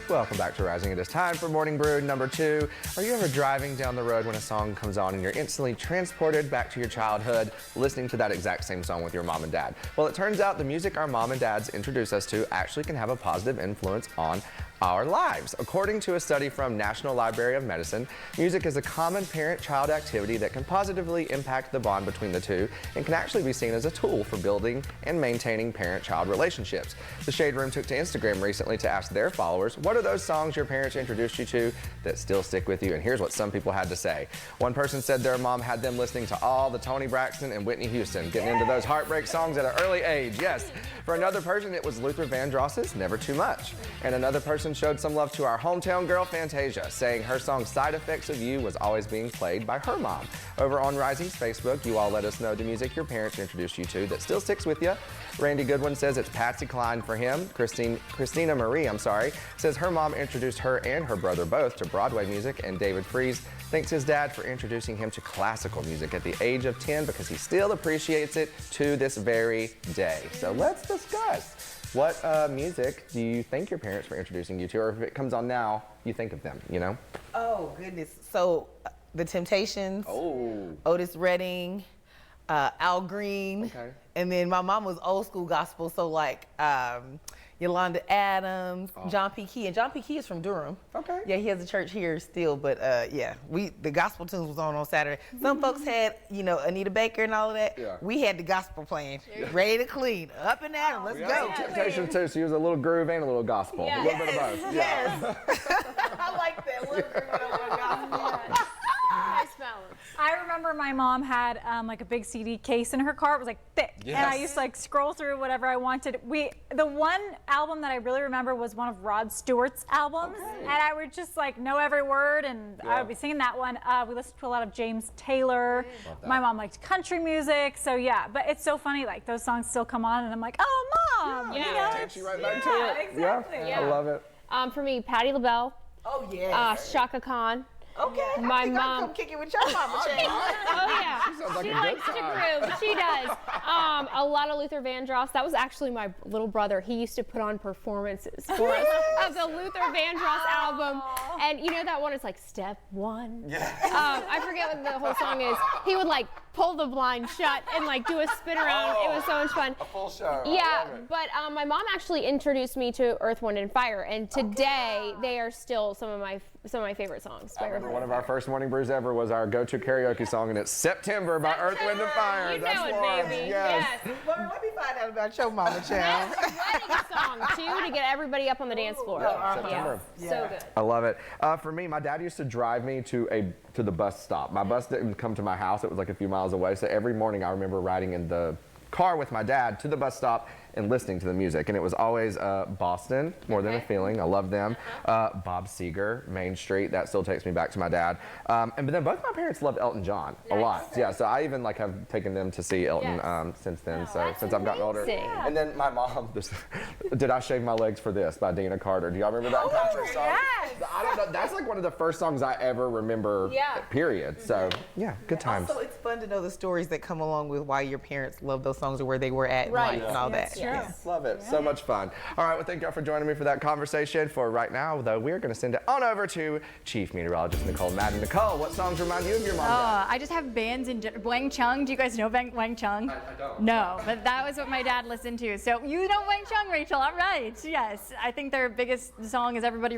Welcome back to Rising. It is time for Morning Brew number 2. Are you ever driving down the road when a song comes on and you're instantly transported back to your childhood listening to that exact same song with your mom and dad? Well, it turns out the music our mom and dads introduce us to actually can have a positive influence on our lives. According to a study from National Library of Medicine, music is a common parent-child activity that can positively impact the bond between the two and can actually be seen as a tool for building and maintaining parent-child relationships. The Shade Room took to Instagram recently to ask their followers, what are those songs your parents introduced you to that still stick with you? And here's what some people had to say. One person said their mom had them listening to all the Toni Braxton and Whitney Houston, getting into those heartbreak songs at an early age. Yes. For another person, it was Luther Vandross's Never Too Much. And another person showed some love to our hometown girl Fantasia, saying her song Side Effects of You was always being played by her mom. Over on Rising's Facebook, you all let us know the music your parents introduced you to that still sticks with you. Randy Goodwin says it's Patsy Cline for him. Christina Marie, says her mom introduced her and her brother both to Broadway music, and David Fries thanks his dad for introducing him to classical music at the age of 10 because he still appreciates it to this very day. So let's discuss. What music do you think your parents were introducing you to, or if it comes on now, you think of them, you know? Oh, goodness. So, The Temptations, Otis Redding, Al Green, and then my mom was old school gospel, so like Yolanda Adams, John P. Key, and John P. Key is from Durham. Okay. Yeah, he has a church here still, but yeah, the gospel tunes was on Saturday. Some folks had, you know, Anita Baker and all of that. Yeah. We had the gospel playing, ready to clean, up and down, let's go. Temptation too, so you was a little groove and a little gospel. Yeah. A little bit of both. Yes. I like that, a little groove and a little gospel. Nice balance. I remember my mom had like a big CD case in her car. It was like thick, and I used to like scroll through whatever I wanted. The one album that I really remember was one of Rod Stewart's albums, and I would just like know every word, and I would be singing that one. We listened to a lot of James Taylor. My mom liked country music, so yeah. But it's so funny, like those songs still come on, and I'm like, oh, mom, you know? Takes you right back to it. Exactly. Yeah, I love it. For me, Patti LaBelle. Oh yeah. Shaka Khan. Okay, my mom. I come kick it with your mama, Chad. Oh yeah, she likes to groove. She does. A lot of Luther Vandross. That was actually my little brother. He used to put on performances for us of the Luther Vandross album, and you know that one is like step one. Yeah. I forget what the whole song is. He would like pull the blind shut and like do a spin around. It was so much fun. A full show. Yeah, but my mom actually introduced me to Earth, Wind and Fire, and today they are still some of my favorite songs. One of our first morning brews ever was our go-to karaoke song, and it's September by Earth, Wind and Fire. You That's know it, Florence. baby. Yes. Well, let me find out about your mama, Chad. That's a wedding song too, to get everybody up on the dance floor. September. So good. I love it. For me, my dad used to drive me to the bus stop. My bus didn't come to my house. It was like a few miles away. So every morning I remember riding in the car with my dad to the bus stop and listening to the music, and it was always Boston, More Than a Feeling. I love them. Bob Seger, Main Street. That still takes me back to my dad. But then both my parents loved Elton John a lot. Yeah, so I even like have taken them to see Elton since then. So since I've gotten older. And then my mom, Did I Shave My Legs for This by Dina Carter. Do y'all remember that country song? Yes. I don't know. That's like one of the first songs I ever remember. Period. So yeah, good times. Also, it's fun to know the stories that come along with why your parents love those songs or where they were at in life and all that. Love it. So much fun. All right, well, thank y'all for joining me for that conversation. For right now, though, we're going to send it on over to Chief Meteorologist Nicole Madden. Nicole, what songs remind you of your mom? I just have bands in Wang Chung. Do you guys know Wang Chung? I don't. No, but that was what my dad listened to. So you know Wang Chung, Rachel. All right. Yes. I think their biggest song is Everybody